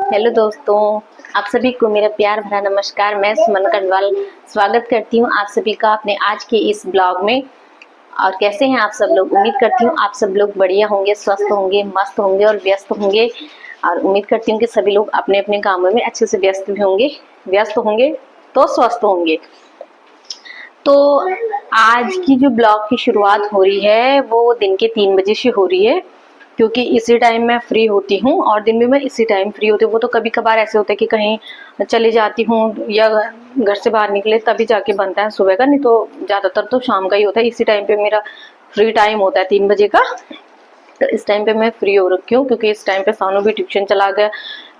Hello दोस्तों, आप सभी को मेरा प्यार भरा नमस्कार। मैं सुमन कटवाल स्वागत करती हूँ आप सभी का अपने आज के इस ब्लॉग में। और कैसे हैं आप सब लोग? उम्मीद करती हूँ आप सब लोग बढ़िया होंगे, स्वस्थ होंगे, मस्त होंगे और व्यस्त होंगे। और उम्मीद करती हूँ कि सभी लोग अपने अपने कामों में अच्छे से व्यस्त भी होंगे। व्यस्त होंगे तो स्वस्थ होंगे। तो आज की जो ब्लॉग की शुरुआत हो रही है वो दिन के 3 बजे से हो रही है, क्योंकि इसी टाइम मैं फ्री होती हूँ और दिन में मैं इसी टाइम फ्री होती हूँ। वो तो कभी कभार ऐसे होता है कि कहीं चली जाती हूँ या घर से बाहर निकले तभी जाके बनता है सुबह का, नहीं तो ज़्यादातर तो शाम का ही होता है। इसी टाइम पे मेरा फ्री टाइम होता है 3 बजे का। तो इस टाइम पे मैं फ्री हो रखी हूँ क्योंकि इस टाइम पे सानू भी ट्यूशन चला गया।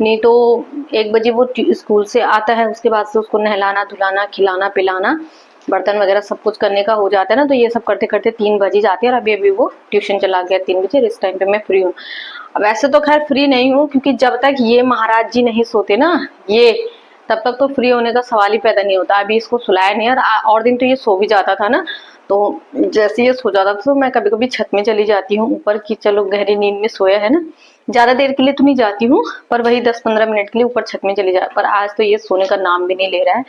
नहीं तो 1 बजे वो स्कूल से आता है, उसके बाद से उसको नहलाना धुलाना खिलाना पिलाना बर्तन वगैरह सब कुछ करने का हो जाता है ना, तो ये सब करते करते 3 बज ही जाती है। और अभी अभी वो ट्यूशन चला गया 3 बजे। इस टाइम पे मैं फ्री हूँ। वैसे तो खैर फ्री नहीं हूँ, क्योंकि जब तक ये महाराज जी नहीं सोते ना ये, तब तक तो फ्री होने का सवाल ही पैदा नहीं होता। अभी इसको सुलाया नहीं और दिन तो ये सो भी जाता था ना, तो जैसे ये सो जाता था तो मैं कभी कभी छत में चली जाती हूँ ऊपर की, चलो गहरी नींद में सोया है ना। ज्यादा देर के लिए तो नहीं जाती हूँ, पर वही 10-15 मिनट के लिए ऊपर छत में चली जा। पर आज तो ये सोने का नाम भी नहीं ले रहा है,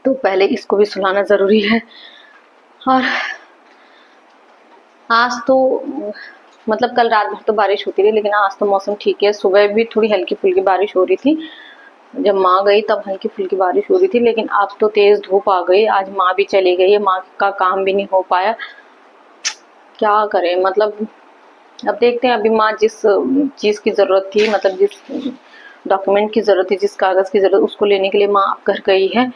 तो पहले इसको भी सुलाना जरूरी है। और आज तो मतलब कल रात भर तो बारिश होती रही, लेकिन आज तो मौसम ठीक है। सुबह भी थोड़ी हल्की फुल्की बारिश हो रही थी, जब माँ गई तब हल्की फुल्की बारिश हो रही थी, लेकिन अब तो तेज धूप आ गई। आज माँ भी चली गई है, माँ का काम भी नहीं हो पाया। क्या करें मतलब, अब देखते हैं। अभी माँ जिस चीज की जरूरत थी, मतलब जिस डॉक्यूमेंट की जरूरत थी, जिस कागज की जरूरत, उसको लेने के लिए माँ घर गई है,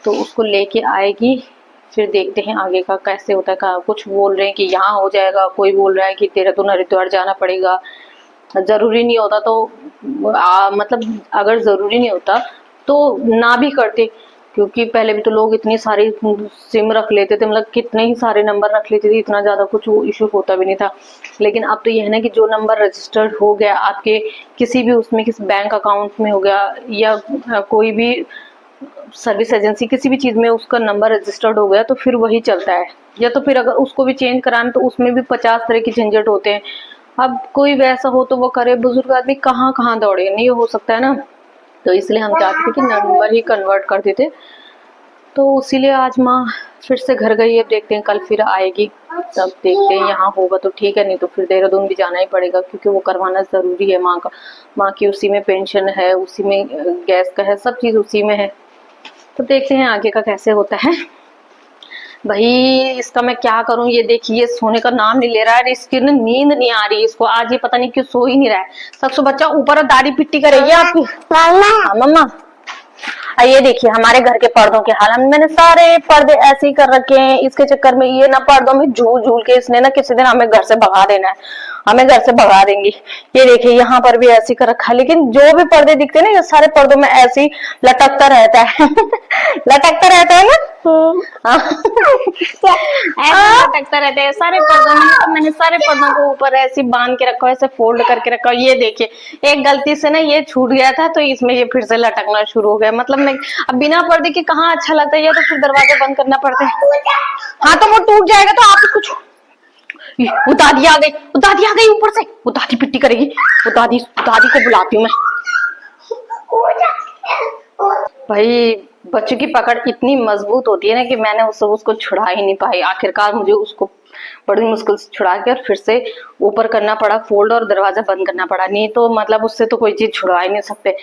तो उसको लेके आएगी। फिर देखते हैं आगे का कैसे होता है। कुछ बोल रहे हैं कि यहाँ हो जाएगा, कोई बोल रहा है कि देहरादून हरिद्वार जाना पड़ेगा। जरूरी नहीं होता तो मतलब अगर जरूरी नहीं होता तो ना भी करते, क्योंकि पहले भी तो लोग इतनी सारी सिम रख लेते थे, मतलब कितने ही सारे नंबर रख लेते थे, इतना ज्यादा कुछ इशू होता भी नहीं था। लेकिन अब तो यह है ना कि जो नंबर रजिस्टर्ड हो गया आपके किसी भी उसमें, किसी बैंक अकाउंट में हो गया या कोई भी सर्विस एजेंसी किसी भी चीज में उसका नंबर रजिस्टर्ड हो गया, तो फिर वही चलता है। या तो फिर अगर उसको भी चेंज कराएं तो उसमें भी 50 तरह के झंझट होते हैं। अब कोई वैसा हो तो वो करे, बुजुर्ग आदमी कहाँ कहाँ दौड़े, नहीं हो सकता है ना। तो इसलिए हम चाहते थे कि नंबर ही कन्वर्ट कर देते। तो इसीलिए आज माँ फिर से घर गई है। देखते हैं कल फिर आएगी, तब देखते हैं। यहाँ होगा तो ठीक है, नहीं तो फिर देहरादून भी जाना ही पड़ेगा, क्योंकि वो करवाना जरूरी है माँ का। माँ की उसी में पेंशन है, उसी में गैस का है, सब चीज उसी में है। तो देखते हैं आगे का कैसे होता है। भाई इसका मैं क्या करूं, ये देखिए सोने का नाम नहीं ले रहा है। इसकी ना नींद नहीं आ रही इसको, आज ये पता नहीं क्यों सो ही नहीं रहा है। सबसे बच्चा ऊपर दाढ़ी पिट्टी करेगी आपकी। हाँ मम्मा। ये देखिए हमारे घर के पर्दों के हाल, मैंने सारे पर्दे ऐसे ही कर रखे हैं। इसके चक्कर में ये ना पर्दों में झूल झूल के इसने ना किसी दिन हमें घर से भगा देना है। हमें घर से भगा देंगी। ये देखिए यहाँ पर भी ऐसे कर रखा है, लेकिन जो भी पर्दे दिखते हैं ना, ये सारे पर्दों में ऐसे ही लटकता रहता है। लटकता रहता है ना। हाँ। ऐसे लटकता रहता है सारे पर्दों में। तो मैंने सारे पर्दों को ऊपर ऐसे बांध के रखा, ऐसे फोल्ड करके रखा। ये देखिए एक गलती से ना ये छूट गया था, तो इसमें ये फिर से लटकना शुरू हो गया। मतलब मैं अब बिना पर्दे के कहाँ अच्छा लगता है, या तो फिर दरवाजा बंद करना पड़ता है। हाँ तो वो टूट जाएगा तो आप इसको वो दादी आ गई, वो दादी आ गई ऊपर से, वो दादी पिट्टी करेगी। वो दादी दादी को बुलाती हूँ मैं। भाई बच्चों की पकड़ इतनी मजबूत होती है ना कि मैंने उसको छुड़ा ही नहीं पाई। आखिरकार मुझे उसको बड़ी मुश्किल से छुड़ा के और फिर से ऊपर करना पड़ा फोल्ड, और दरवाजा बंद करना पड़ा। नहीं तो मतलब उससे तो कोई चीज छुड़ा ही नहीं सकते।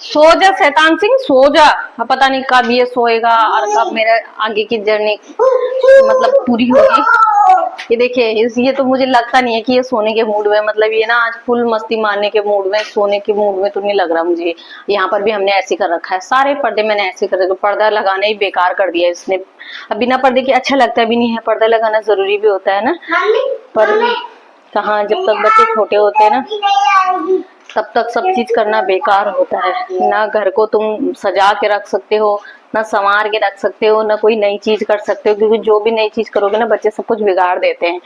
सो जा शैतान सिंह, सो जा। अब पता नहीं कब ये सोएगा और कब मेरे आगे की जर्नी मतलब पूरी होगी। ये देखिए ये तो मुझे लगता नहीं है कि ये सोने के मूड में, मतलब ये ना आज फुल मस्ती मारने के मूड में, सोने के मूड में तो नहीं लग रहा मुझे। यहाँ पर भी हमने ऐसे कर रखा है, सारे पर्दे मैंने ऐसे कर रखे। पर्दा लगाना ही बेकार कर दिया इसने। अब बिना पर्दे के अच्छा लगता भी नहीं है, पर्दा लगाना जरूरी भी होता है ना। पर कहाँ, जब तक बच्चे छोटे होते हैं ना तब तक सब चीज करना बेकार होता है ना। घर को तुम सजा के रख सकते हो, ना संवार के रख सकते हो, ना कोई नई चीज कर सकते हो, क्योंकि जो भी नई चीज करोगे ना बच्चे सब कुछ बिगाड़ देते हैं।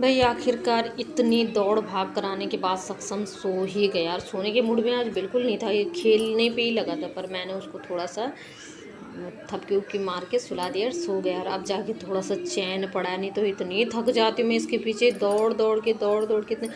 भाई आखिरकार इतनी दौड़ भाग कराने के बाद सक्षम सो ही गया। सोने के मूड में आज बिल्कुल नहीं था, ये खेलने पे ही लगा था। पर मैंने उसको थोड़ा सा थपकी उपकी मार के सुला दिया और सो गया। और अब जाके थोड़ा सा चैन पड़ा, नहीं तो इतनी थक जाती हूँ मैं इसके पीछे दौड़ दौड़ के इतने।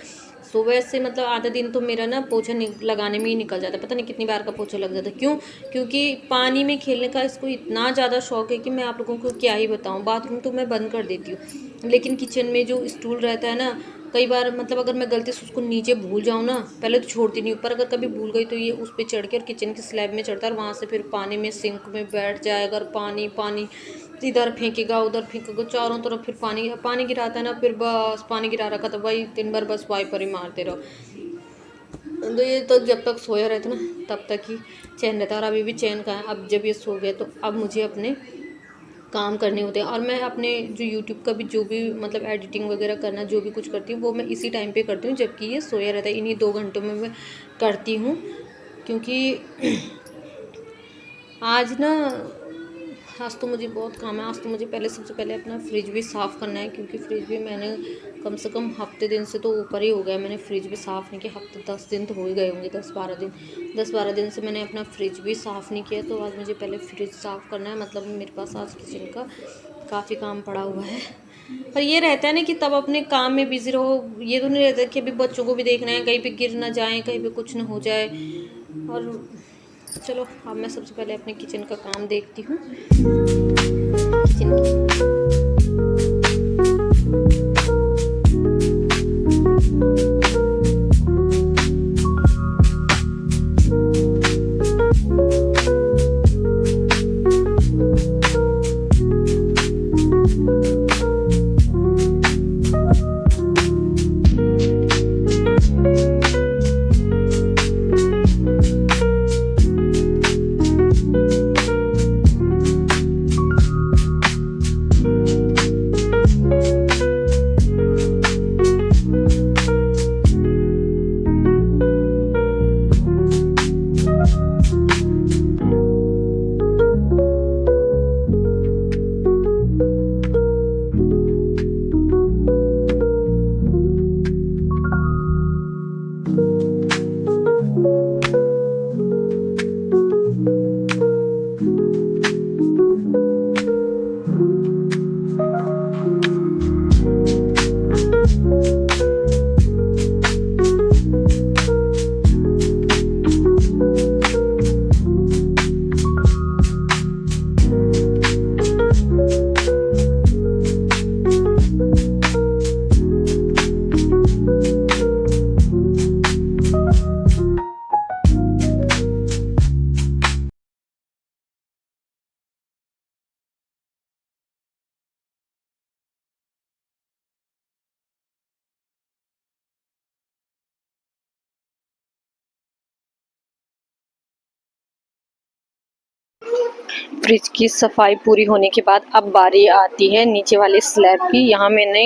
सुबह से मतलब आधा दिन तो मेरा ना पोछा लगाने में ही निकल जाता है, पता नहीं कितनी बार का पोछा लग जाता है। क्यों? क्योंकि पानी में खेलने का इसको इतना ज़्यादा शौक है कि मैं आप लोगों को क्या ही बताऊँ। बाथरूम तो मैं बंद कर देती हूँ, लेकिन किचन में जो स्टूल रहता है ना, कई बार मतलब अगर मैं गलती से उसको नीचे भूल जाऊँ ना, पहले तो छोड़ती नहीं, ऊपर अगर कभी भूल गई तो ये उस पर चढ़ के और किचन की स्लैब में चढ़ता है और वहाँ से फिर पानी में सिंक में बैठ जाएगा और पानी पानी इधर फेंकेगा उधर फेंकेगा, चारों तरफ फिर पानी पानी गिराता है ना, फिर बस पानी गिरा रखा तो भाई दिन भर बस वाइपर ही मारते रहो। तो ये तो जब तक सोया रहता ना तब तक ही चैन रहता है, और अभी भी चैन का है। अब जब ये सो गए तो अब मुझे अपने काम करने होते हैं, और मैं अपने जो यूट्यूब का भी जो भी मतलब एडिटिंग वगैरह करना जो भी कुछ करती हूँ वो मैं इसी टाइम पे करती हूँ जबकि ये सोया रहता है। इन्हीं 2 घंटों में मैं करती हूँ, क्योंकि आज ना आज तो मुझे बहुत काम है। आज तो मुझे सबसे पहले अपना फ्रिज भी साफ़ करना है, क्योंकि फ्रिज भी मैंने कम से कम हफ्ते दिन से तो ऊपर ही हो गया, मैंने फ्रिज भी साफ़ नहीं किया। हफ्ते 10 दिन तो हो ही गए होंगे, 10-12 दिन से मैंने अपना फ्रिज भी साफ़ नहीं किया। तो आज मुझे पहले फ्रिज साफ़ करना है, मतलब मेरे पास आज किचन का काफ़ी काम पड़ा हुआ है। पर ये रहता है ना कि तब अपने काम में बिज़ी रहो, ये तो नहीं रहता कि अभी बच्चों को भी देखना है, कहीं पे गिर ना जाए, कहीं पे कुछ ना हो जाए। और चलो अब मैं सबसे पहले अपने किचन का काम देखती हूँ। किचन की फ्रिज की सफाई पूरी होने के बाद अब बारी आती है नीचे वाले स्लैब की। यहाँ मैंने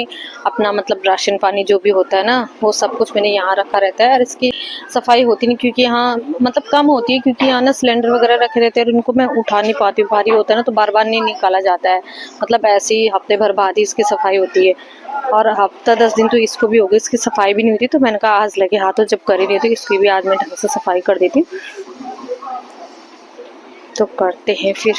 अपना मतलब राशन पानी जो भी होता है ना वो सब कुछ मैंने यहाँ रखा रहता है, और इसकी सफाई होती नहीं क्योंकि यहाँ मतलब कम होती है, क्योंकि यहाँ ना सिलेंडर वगैरह रखे रहते हैं और उनको मैं उठा नहीं पाती हूँ, भारी होता है ना तो बार बार नहीं निकाला जाता है। मतलब ऐसे ही हफ्ते भर बाद ही इसकी सफाई होती है, और हफ्ता 10 दिन तो इसको भी हो गया, इसकी सफाई भी नहीं होती। तो मैंने कहा आज लगे हाथों जब कर ही रही थी इसकी भी आज मैं ढंग से सफाई कर देती हूँ। तो करते हैं फिर।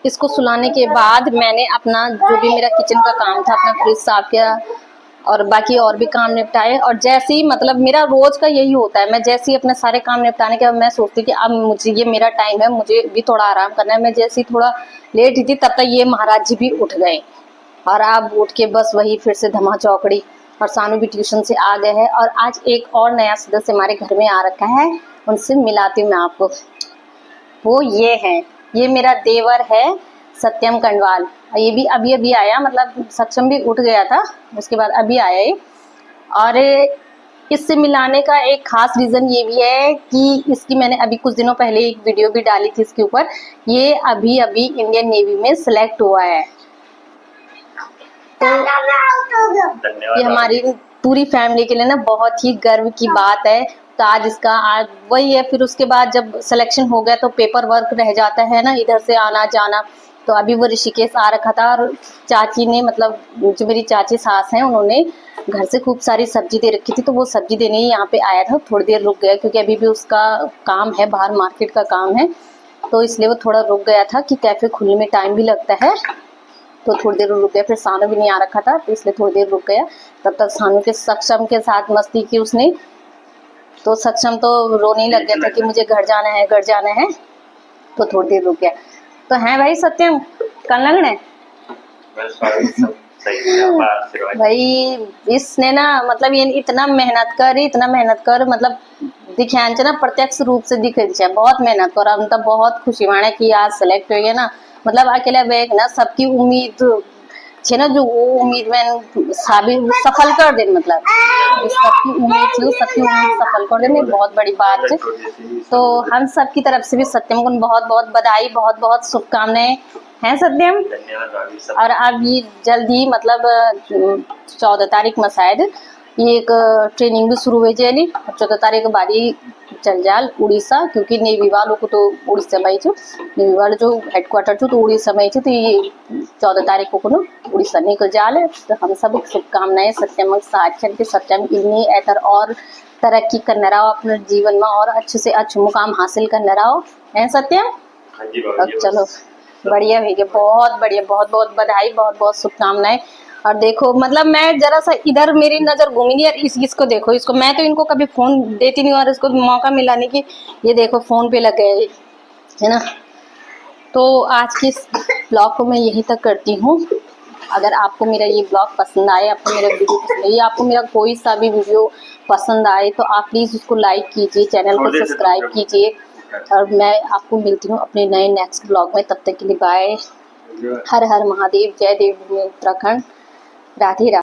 इसको सुलाने के बाद मैंने अपना जो भी मेरा किचन का काम था अपना फ्रिज साफ किया और बाकी और भी काम निपटाए। और जैसे ही मतलब मेरा रोज का यही होता है, मैं जैसे ही अपने सारे काम निपटाने के बाद मैं सोचती कि अब मुझे ये मेरा टाइम है, मुझे भी थोड़ा आराम करना है। मैं जैसे ही थोड़ा लेट ही थी तब तक ये महाराज जी भी उठ गए, और अब उठ के बस वही फिर से धमा चौकड़ी। और सानू भी ट्यूशन से आ गए हैं, और आज एक और नया सदस्य हमारे घर में आ रखा है, उनसे मिलाती हूँ मैं आपको। वो ये है, ये मेरा देवर है सत्यम कंडवाल। ये भी अभी अभी आया, मतलब सक्षम भी उठ गया था उसके बाद अभी आया ये। और इससे मिलाने का एक खास रीज़न ये भी है कि इसकी मैंने अभी कुछ दिनों पहले एक वीडियो भी डाली थी इसके ऊपर। ये अभी अभी इंडियन नेवी में सिलेक्ट हुआ है, तो ये हमारी पूरी फैमिली के लिए ना बहुत ही गर्व की बात है। तो आज इसका आज वही है, फिर उसके बाद जब सिलेक्शन हो गया तो पेपर वर्क रह जाता है ना, इधर से आना जाना, तो अभी वो ऋषिकेश आ रखा था और चाची ने मतलब जो मेरी चाची सास हैं उन्होंने घर से खूब सारी सब्जी दे रखी थी, तो वो सब्जी देने ही यहाँ पे आया था। थोड़ी देर रुक गया क्योंकि अभी भी उसका काम है, बाहर मार्केट का काम है, तो इसलिए वो थोड़ा रुक गया था कि कैफ़े खुलने में टाइम भी लगता है, तो थोड़ी देर रुक गया। फिर सानू भी नहीं आ रखा था तो इसलिए थोड़ी देर रुक गया। तब तक सानू के सक्षम के साथ मस्ती की उसने, तो सक्षम तो रोने ही लग गया था कि मुझे घर जाना है, घर जाना है, तो थोड़ी देर रुक गया। तो है भाई सत्यम, कल लगना है भाई। इसने ना मतलब ये इतना मेहनत कर मतलब दिखान ना प्रत्यक्ष रूप से दिखे बहुत मेहनत कर। हम तो बहुत खुशी माने कि आज सेलेक्ट हो गया ना, मतलब अकेला बैग ना सबकी उम्मीद छे ना, जो वो उम्मीद में साबित सफल कर दे, मतलब सबकी उम्मीद थी सबकी उम्मीद सफल कर देने बहुत बड़ी बात है। तो हम सब की तरफ से भी सत्यम को बहुत बहुत बधाई, बहुत बहुत शुभकामनाएं हैं सत्यम। और अब ये जल्द ही मतलब 14 तारीख में शायद ये एक ट्रेनिंग भी शुरू हुई जाएगी। 14 तारीख के बाद ही चल जाल उड़ीसा, क्योंकि नेवी वालों को तो उड़ीसा में छो, नेवी वालों जो हेडक्वार्टर छो तो उड़ीसा में छो, तो ये 14 तारीख को उड़ीसा निकल जाल है। तो हम सब शुभकामनाएं सत्यम साक्षर के सत्यम इन्हीं एतर और तरक्की करने रहो अपने जीवन में और अच्छे से अच्छे मुकाम हासिल करने रहो है सत्यम। अब चलो बढ़िया भैया, बहुत बढ़िया, बहुत बहुत बधाई, बहुत बहुत शुभकामनाएं। और देखो मतलब मैं जरा सा इधर मेरी नजर घूमी नहीं, और इसको देखो, इसको मैं तो इनको कभी फोन देती नहीं और इसको मौका मिला नहीं कि ये देखो फोन पे लग गए है ना। तो आज के इस ब्लॉग को मैं यहीं तक करती हूँ। अगर आपको मेरा ये ब्लॉग पसंद आए, आपको मेरा वीडियो पसंद आए, आपको मेरा कोई सा भी वीडियो पसंद आए, तो आप प्लीज़ उसको लाइक कीजिए, चैनल को सब्सक्राइब कीजिए। और मैं आपको मिलती हूँ अपने नए नेक्स्ट ब्लॉग में। तब तक के लिए बाय। हर हर महादेव, जय देवभूमि उत्तराखंड, राधे राधे।